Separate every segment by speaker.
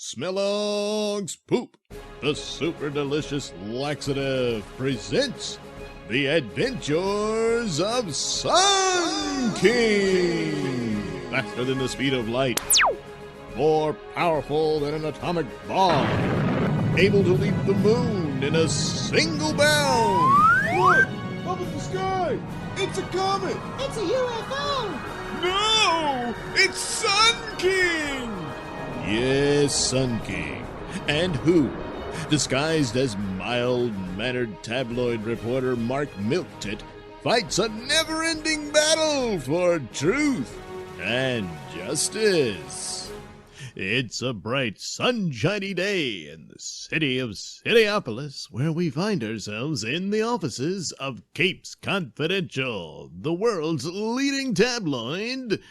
Speaker 1: Smellong's Poop, the super delicious laxative, presents The Adventures of Sun King. Faster than the speed of light, more powerful than an atomic bomb, able to leap the moon in a single bound.
Speaker 2: Look! Up in the sky! It's a comet!
Speaker 3: It's a UFO!
Speaker 2: No! It's Sun King!
Speaker 1: Yes, Sun King. And who, disguised as mild-mannered tabloid reporter Mark Milktit, fights a never-ending battle for truth and justice. It's a bright, sunshiny day in the city of Cityopolis, where we find ourselves in the offices of Capes Confidential, the world's leading tabloid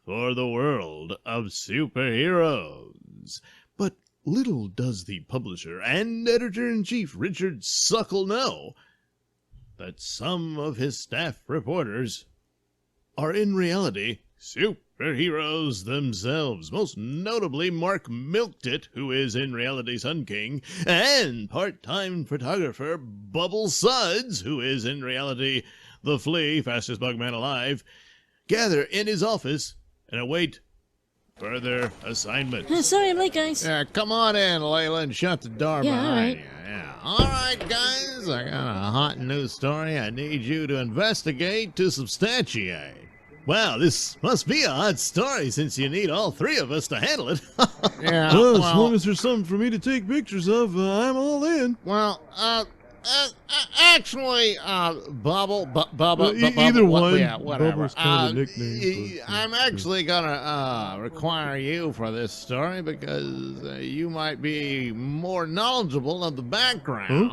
Speaker 1: for the world of superheroes. But little does the publisher and editor-in-chief Richard Suckle know that some of his staff reporters are in reality superheroes themselves, most notably Mark Milktit, who is in reality Sun King, and part-time photographer Bubble Suds, who is in reality the Flea, fastest bugman alive, gather in his office and await further assignment.
Speaker 3: Sorry I'm late, guys.
Speaker 4: Yeah, come on in, Layla, and shut the door
Speaker 3: Yeah,
Speaker 4: behind
Speaker 3: all right.
Speaker 4: you. Yeah. All right, guys, I got a hot news story I need you to investigate to substantiate.
Speaker 1: Wow, this must be a hot story since you need all three of us to handle it.
Speaker 4: Yeah,
Speaker 2: Well, as long as there's something for me to take pictures of, I'm all in.
Speaker 4: Actually, Bubba,
Speaker 2: Either one.
Speaker 4: Yeah, whatever.
Speaker 2: Bubba's kind of a nickname. But,
Speaker 4: I'm actually gonna require you for this story because you might be more knowledgeable of the background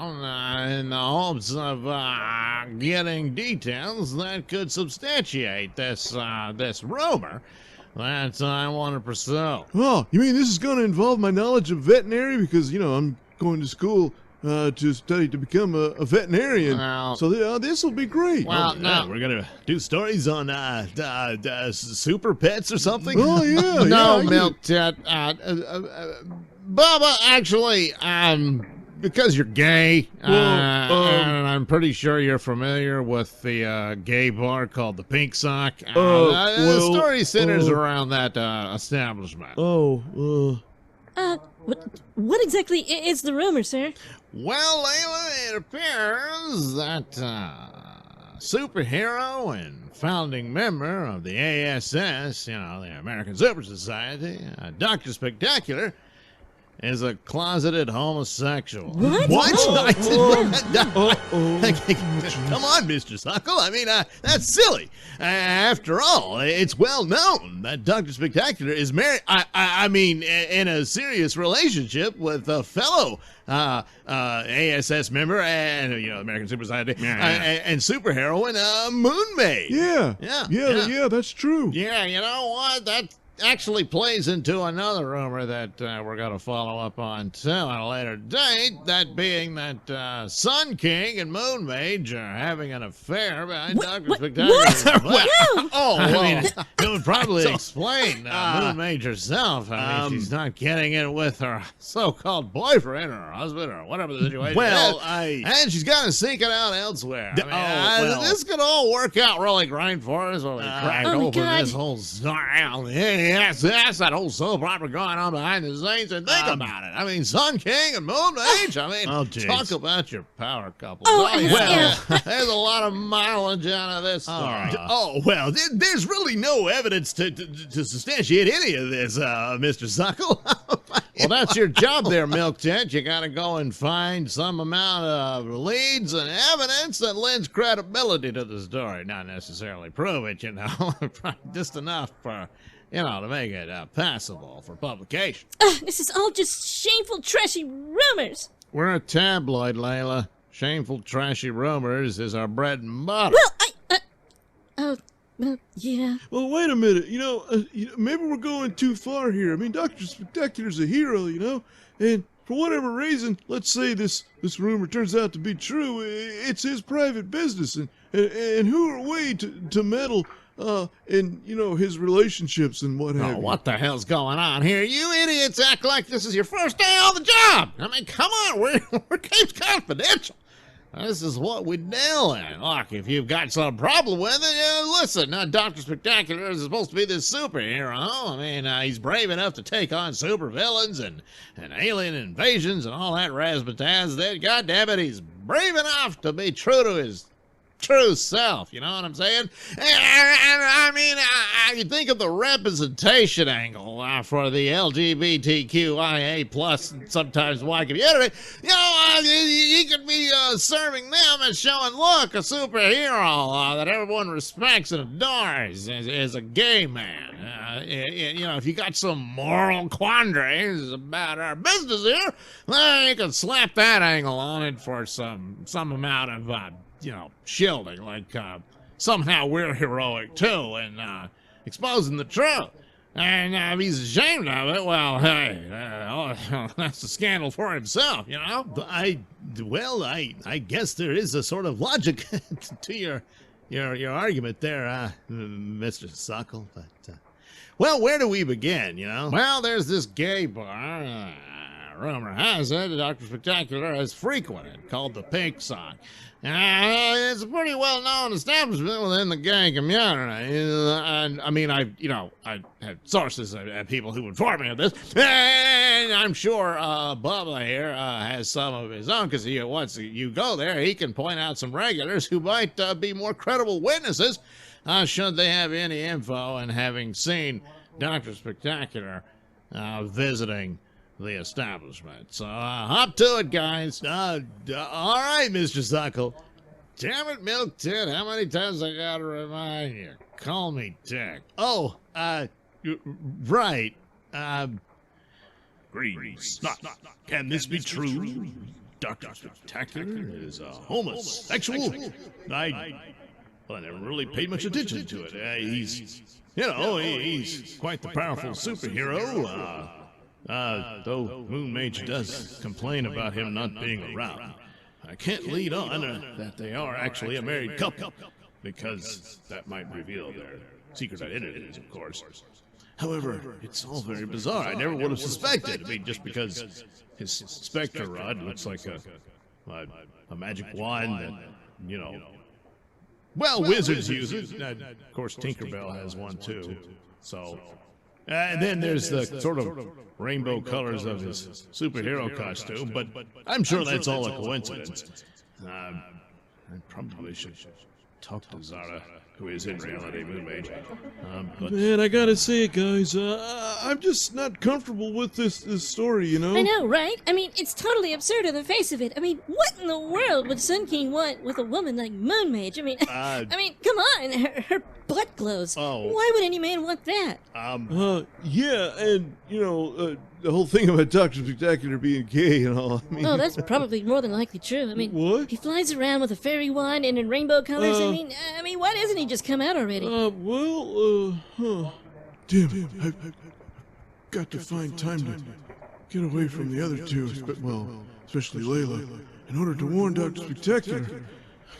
Speaker 4: in the hopes of getting details that could substantiate this rumor that I want to pursue.
Speaker 2: Oh, you mean this is going to involve my knowledge of veterinary? Because, I'm going to school to study to become a veterinarian.
Speaker 4: Well-
Speaker 2: So this will be great.
Speaker 4: Well,
Speaker 1: Yeah,
Speaker 4: no.
Speaker 1: we're gonna do stories on super pets or something.
Speaker 2: Oh, yeah.
Speaker 4: No,
Speaker 2: yeah,
Speaker 4: Milk Tit. Bubba, actually, because you're gay, and I'm pretty sure you're familiar with the gay bar called the Pink Sock. The
Speaker 2: well,
Speaker 4: story centers around that establishment.
Speaker 3: What exactly is the rumor, sir?
Speaker 4: Well, Layla, it appears that superhero and founding member of the ASS, the American Super Society, Dr. Spectacular, is a closeted homosexual.
Speaker 3: What?
Speaker 1: What? I didn't know that.
Speaker 2: Uh-oh.
Speaker 1: Come on, Mr. Suckle. I mean, that's silly. After all, it's well known that Dr. Spectacular is married, I mean, in a serious relationship with a fellow ASS member and, American Super Society, and superheroine, Moon Maid.
Speaker 2: Yeah, that's true.
Speaker 4: Yeah, you know what? That actually plays into another rumor that we're going to follow up on too at a later date, that being that Sun King and Moon Mage are having an affair behind Dr. Spectacular. It would probably explain Moon Mage herself. I mean, she's not getting in with her so-called boyfriend or husband or whatever the situation
Speaker 1: Well,
Speaker 4: is. And she's got to seek it out elsewhere. This could all work out really great for us when we crack
Speaker 3: Oh my
Speaker 4: open
Speaker 3: God.
Speaker 4: this whole story. Yes, that whole soap opera going on behind the scenes, and think about it. I mean, Sun King and Moon Mage. I mean,
Speaker 1: geez.
Speaker 4: talk about your power couple. There's a lot of mileage out of this story.
Speaker 1: There's really no evidence to substantiate any of this, Mr. Suckle.
Speaker 4: Well, that's your job there, Milk Tit. You got to go and find some amount of leads and evidence that lends credibility to the story. Not necessarily prove it, just enough for, to make it passable for publication.
Speaker 3: This is all just shameful, trashy rumors.
Speaker 4: We're a tabloid, Layla. Shameful, trashy rumors is our bread and butter.
Speaker 3: Well, yeah.
Speaker 2: Well, wait a minute. Maybe we're going too far here. I mean, Dr. Spectacular's a hero, and for whatever reason, let's say this rumor turns out to be true, it's his private business, and who are we to meddle and, you know, his relationships and what have
Speaker 4: Oh,
Speaker 2: you.
Speaker 4: what the hell's going on here? You idiots act like this is your first day on the job. I mean, come on, we're case confidential. This is what we deal in. Look, if you've got some problem with it, listen, Dr. Spectacular is supposed to be this superhero. I mean, he's brave enough to take on supervillains and alien invasions and all that razzmatazz. Then, goddammit, he's brave enough to be true to his true self, you know what I'm saying? I mean, you think of the representation angle for the LGBTQIA plus sometimes Y community, you know, he could be serving them as showing, look, a superhero that everyone respects and adores is a gay man. You know, if you got some moral quandaries about our business here, well, you can slap that angle on it for some amount of you know, shielding, like somehow we're heroic too, and exposing the truth. And if he's ashamed of it, well, hey, that's a scandal for himself, you know?
Speaker 1: I guess there is a sort of logic to your argument there, Mr. Suckle, but, well, where do we begin, you know?
Speaker 4: Well, there's this gay bar, rumor has it, Dr. Spectacular has frequented, called the Pink Sock. It's a pretty well-known establishment within the gay community. And I mean, I have sources, I have people who inform me of this, and I'm sure Bubba here has some of his own, because once you go there, he can point out some regulars who might be more credible witnesses should they have any info and having seen Dr. Spectacular visiting the establishment. So hop to it, guys.
Speaker 1: All right, Mr. Suckle.
Speaker 4: Damn it, Milk Tit, how many times I gotta remind you? Call me Dick.
Speaker 1: Oh, right.
Speaker 2: Greens.
Speaker 1: Can this be true? Dr. Spectacular is a homosexual? I never really paid much attention to it. He's quite the powerful superhero. Though Moon Mage does complain about him not being around. I can't lead on that they are actually a married couple, because that might reveal their secret identities, of course. However, it's all very bizarre. I never would have suspected. I mean, just because his specter rod looks like a magic wand that, you know, well, wizards use it. Of course, Tinkerbell has one too. So, and then there's the sort of rainbow colors of his superhero costume, but I'm sure that's all a coincidence. I probably should talk to Zara, who is in reality Moon Mage.
Speaker 2: Man, I gotta say it, guys. I'm just not comfortable with this story, you know?
Speaker 3: I know, right? I mean, it's totally absurd on the face of it. I mean, what in the world would Sun King want with a woman like Moon Mage? I mean, come on, her butt glows.
Speaker 1: Oh.
Speaker 3: Why would any man want that?
Speaker 2: Yeah, and, you know, the whole thing about Dr. Spectacular being gay and all, I mean...
Speaker 3: Oh, that's probably more than likely true. I mean,
Speaker 2: What?
Speaker 3: He flies around with a fairy wand and in rainbow colors. I mean, why doesn't he just come out already?
Speaker 2: Damn it, I've got to find time to get away from the other two, especially Layla, in order to warn Dr. Spectacular.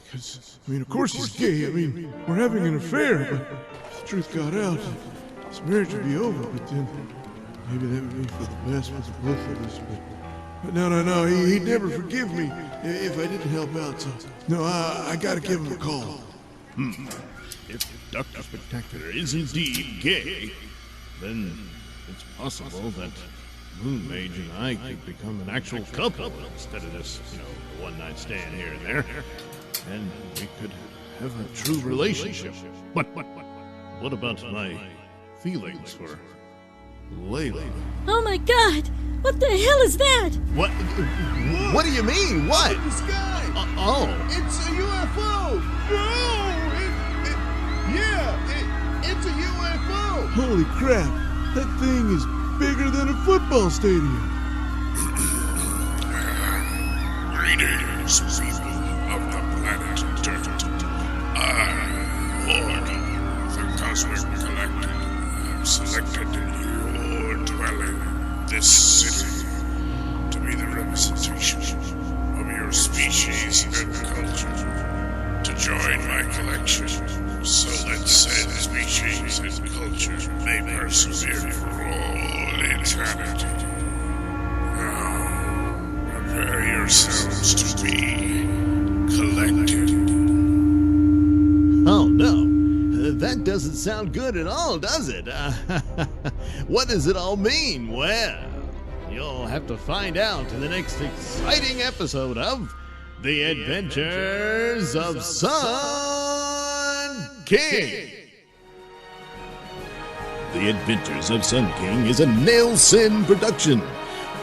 Speaker 2: Because, I mean, of course he's gay. I mean, we're having an affair, but if the truth got out, this marriage would be over, but then maybe that would be for the best with the both of us, but no, he'd never forgive me if I didn't help out, so, no, I gotta give him a call.
Speaker 1: If Dr. Spectacular is indeed gay, then it's possible that Moon Mage and I could become an actual couple instead of this, one-night stand here and there, and we could have a true relationship. But what about my feelings for Layla?
Speaker 3: Oh my God! What the hell is that?
Speaker 1: What do you mean? What?
Speaker 2: The sky!
Speaker 1: It's
Speaker 2: a UFO! It's a UFO! Holy crap! That thing is bigger than a football stadium.
Speaker 5: Greetings, people of the planet Dirt. Hoar, the Cosmic Collective, have selected your dwelling, this city, to be the representation of your species and culture. To join my collection, so let's say this persevere for all eternity. Now, prepare yourselves to be collected.
Speaker 1: Oh no, that doesn't sound good at all, does it? What does it all mean? Well, you'll have to find out in the next exciting episode of The Adventures of Sun King. The Adventures of Sun King is a Nailsin production.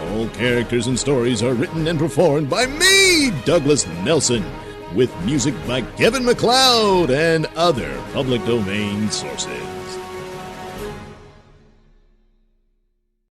Speaker 1: All characters and stories are written and performed by me, Douglas Nelson, with music by Kevin MacLeod and other public domain sources.